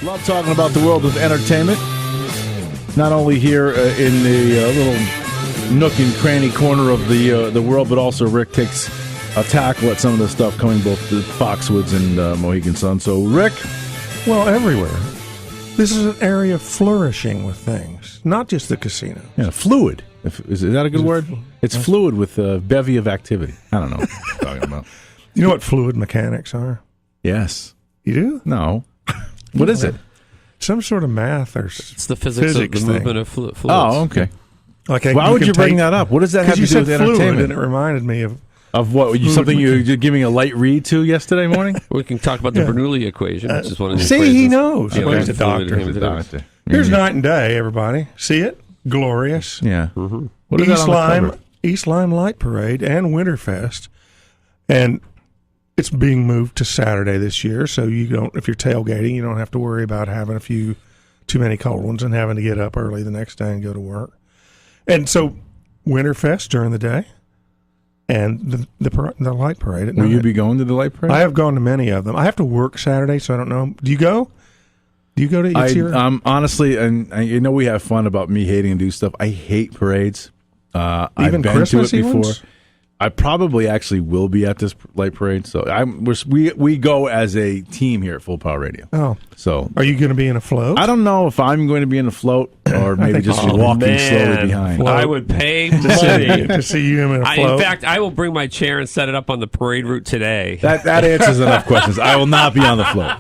Love talking about the world of entertainment. Not only here in the little nook and cranny corner of the world, but also Rick takes a tackle at some of the stuff coming both to Foxwoods and Mohegan Sun. So, Rick? Well, everywhere. This is an area flourishing with things, not just the casino. Yeah, fluid. Is that a good word? It's fluid with a bevy of activity. I don't know what you're talking about. You know what fluid mechanics are? Yes. You do? No. What is it? Some sort of math or it's the physics of the movement of fluids. Oh, okay. Like why would you bring that up? What does that have to do with entertainment? And it reminded me of what? Something you were giving a light read to yesterday morning? We can talk about the Bernoulli equation, which is one of the See, equations. he knows. Yeah, He's a doctor. Here's night and day, everybody. See it? Glorious. Yeah. Mm-hmm. What is East Lyme Light Parade and Winterfest. And it's being moved to Saturday this year, so you don't. If you're tailgating, you don't have to worry about having too many cold ones and having to get up early the next day and go to work. And so, Winterfest during the day, and the light parade at night. Will you be going to the light parade? I have gone to many of them. I have to work Saturday, so I don't know. Do you go? Do you go to? Honestly, and we have fun about me hating to do stuff. I hate parades. Even I've been Christmas to it before. ones? I probably actually will be at this light parade. So we go as a team here at Full Power Radio. Oh, so are you going to be in a float? I don't know if I'm going to be in a float or maybe just walking slowly behind. Float. I would pay money to see you in a float. In fact, I will bring my chair and set it up on the parade route today. That answers enough questions. I will not be on the float.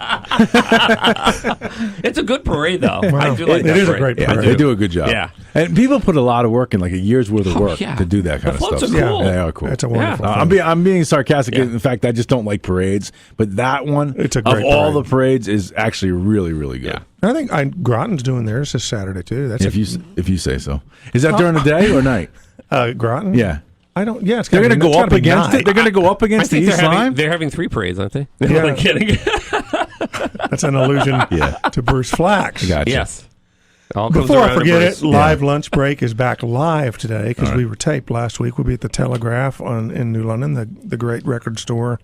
It's a good parade, though. Wow. I do like it that is parade. a great parade. Yeah, they do a good job. Yeah. And people put a lot of work in, like a year's worth of work to do that kind the of stuff. floats are cool. Yeah, they are cool. It's a wonderful thing. I'm being sarcastic. In fact, I just don't like parades. But that one, it's a of great all parade. the parades, is actually really, really good. Yeah. I think Groton's doing theirs this Saturday too. That's if you say so. Is that during the day or night? Groton? Yeah. I don't. Yeah, it's they're going to go up against it. They're going to go up against the East Lyme. They're having 3 parades, aren't they? Yeah. I'm kidding. That's an allusion to Bruce Flax. Gotcha. Yes. Before I forget it, Live Lunch Break is back live today because we were taped last week. We'll be at the Telegraph in New London, the great record store,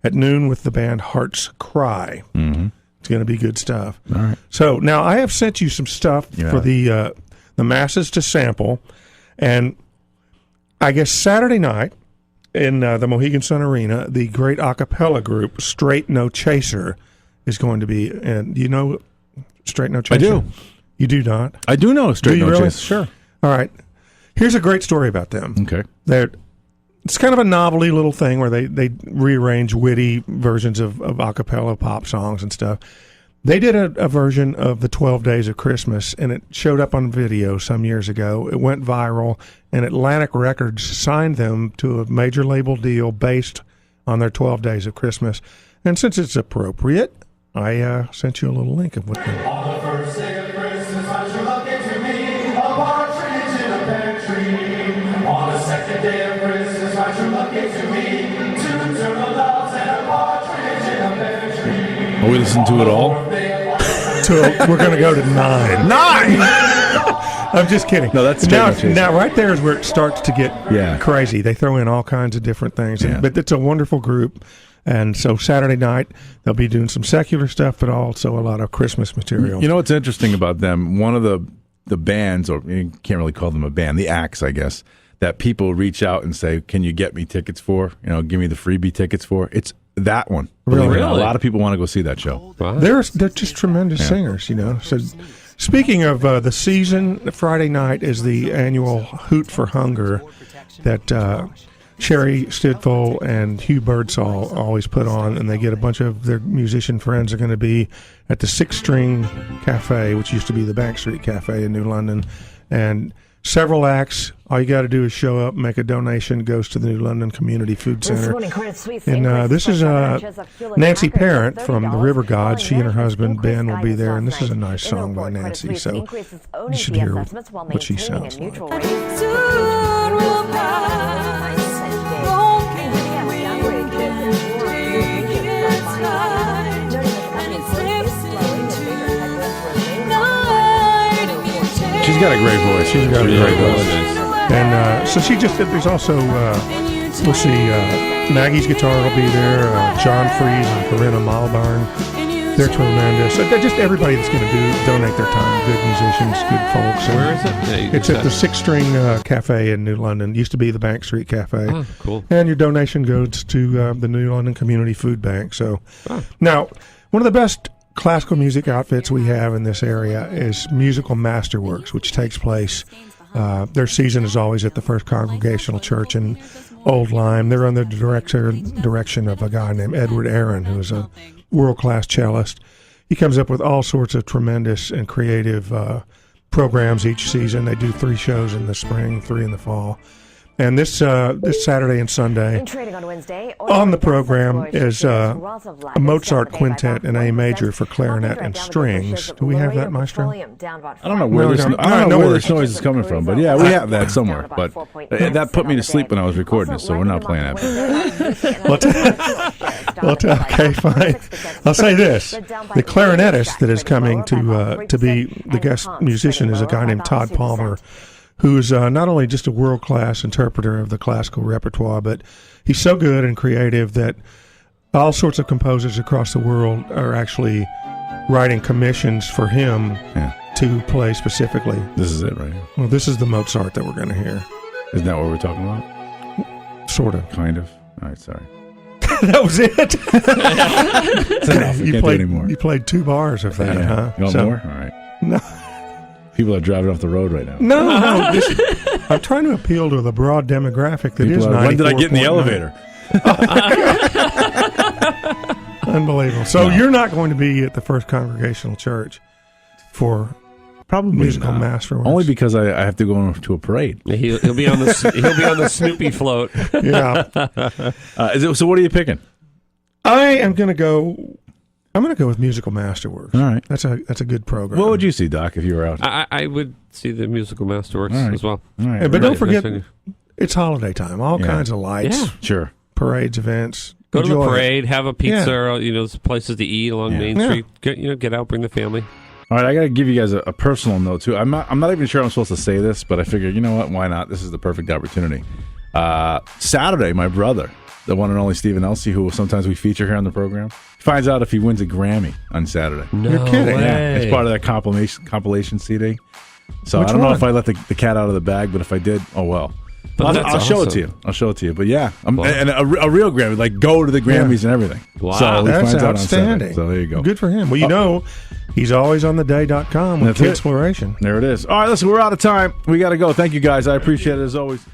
at noon with the band Heart's Cry. Mm-hmm. It's going to be good stuff. All right. So now I have sent you some stuff for the masses to sample, and I guess Saturday night in the Mohegan Sun Arena, the great a cappella group Straight No Chaser is going to be. And you know Straight No Chaser? I do. You do not? I do know Straight No really? Chaser. Sure. All right. Here's a great story about them. Okay. It's kind of a novelty little thing where they rearrange witty versions of a cappella pop songs and stuff. They did a version of the 12 Days of Christmas, and it showed up on video some years ago. It went viral, and Atlantic Records signed them to a major label deal based on their 12 Days of Christmas. And since it's appropriate, I sent you a little link of what they... On the first day of Christmas, I should look into me, a partridge in a pear tree. On the second day of Christmas, I should look into me, 2 turtle doves and a partridge in a pear tree. Will we listen to it all? We're going to go to 9. 9! I'm just kidding. No, that's now right there is where it starts to get crazy. They throw in all kinds of different things, but it's a wonderful group. And so Saturday night they'll be doing some secular stuff, but also a lot of Christmas material. You know what's interesting about them? One of the bands, or you can't really call them a band, the acts, I guess, that people reach out and say, "Can you get me tickets for? Give me the freebie tickets for." It's that one. Really? A lot of people want to go see that show. Wow. They're just tremendous singers, So, speaking of the season, Friday night is the annual Hoot for Hunger that Sherry Stidful and Hugh Birdsall always put on, and they get a bunch of their musician friends are going to be at the Six String Cafe, which used to be the Bank Street Cafe in New London, and several acts. All you got to do is show up, make a donation, goes to the New London Community Food Center. And this is Nancy Parent from the River Gods. She and her husband Ben will be there, and this is a nice song by Nancy, so you should hear what she sounds like. She's got a great voice. She's got a great voice. And so there's also, let's see, Maggie's guitar will be there, John Freeze and Corinna Malbarn. They're tremendous. Just everybody that's going to donate their time. Good musicians, good folks. Where is it? It's at the Six String Cafe in New London. It used to be the Bank Street Cafe. Oh, cool. And your donation goes to the New London Community Food Bank. So now, one of the best classical music outfits we have in this area is Musical Masterworks, which takes place. Their season is always at the First Congregational Church in Old Lyme. They're under the direction of a guy named Edward Aaron, who is a world-class cellist. He comes up with all sorts of tremendous and creative programs each season. They do 3 shows in the spring, 3 in the fall. And this Saturday and Sunday on the program is a Mozart quintet in A major for clarinet and strings. Do we have that, Maestro? I don't know where this noise is coming from, but yeah, we have that somewhere. But that put me to sleep when I was recording it, so we're not playing that. Okay, fine. I'll say this: the clarinetist that is coming to be the guest musician is a guy named Todd Palmer, who's not only just a world-class interpreter of the classical repertoire, but he's so good and creative that all sorts of composers across the world are actually writing commissions for him to play specifically. This is it right here. Well, this is the Mozart that we're going to hear. Isn't that what we're talking about? Sort of. Kind of. All right, sorry. That was it. That's enough. You played 2 bars of that, huh? You want more? All right. No. People are driving off the road right now. No. I'm trying to appeal to the broad demographic that is 94. When did I get in the elevator? Unbelievable. So you're not going to be at the First Congregational Church for probably Musical Masterworks. Only because I have to go to a parade. He'll be on the Snoopy float. Yeah. So what are you picking? I'm going to go with Musical Masterworks. All right. That's a good program. What would you see, Doc, if you were out? I would see the Musical Masterworks as well. All right. Hey, but don't forget, it's holiday time. All kinds of lights. Yeah. Sure. Parades, events. Go to the parade, have a pizza, there's places to eat along Main Street. Get out, bring the family. All right, I got to give you guys a personal note, too. I'm not even sure I'm supposed to say this, but I figured, you know what, why not? This is the perfect opportunity. Saturday, my brother, the one and only Stephen Elci, who sometimes we feature here on the program, finds out if he wins a Grammy on Saturday. No You're kidding. way. Yeah, it's part of that compilation CD. So I don't know if I let the cat out of the bag, but if I did, oh well. I'll show it to you. I'll show it to you. But yeah, and a real Grammy, like go to the Grammys and everything. Wow. So That's outstanding. outstanding. So there you go. Good for him. Well, he's always on theday.com with That's it. Kidsploration. There it is. All right, listen, we're out of time. We got to go. Thank you, guys. I appreciate it as always.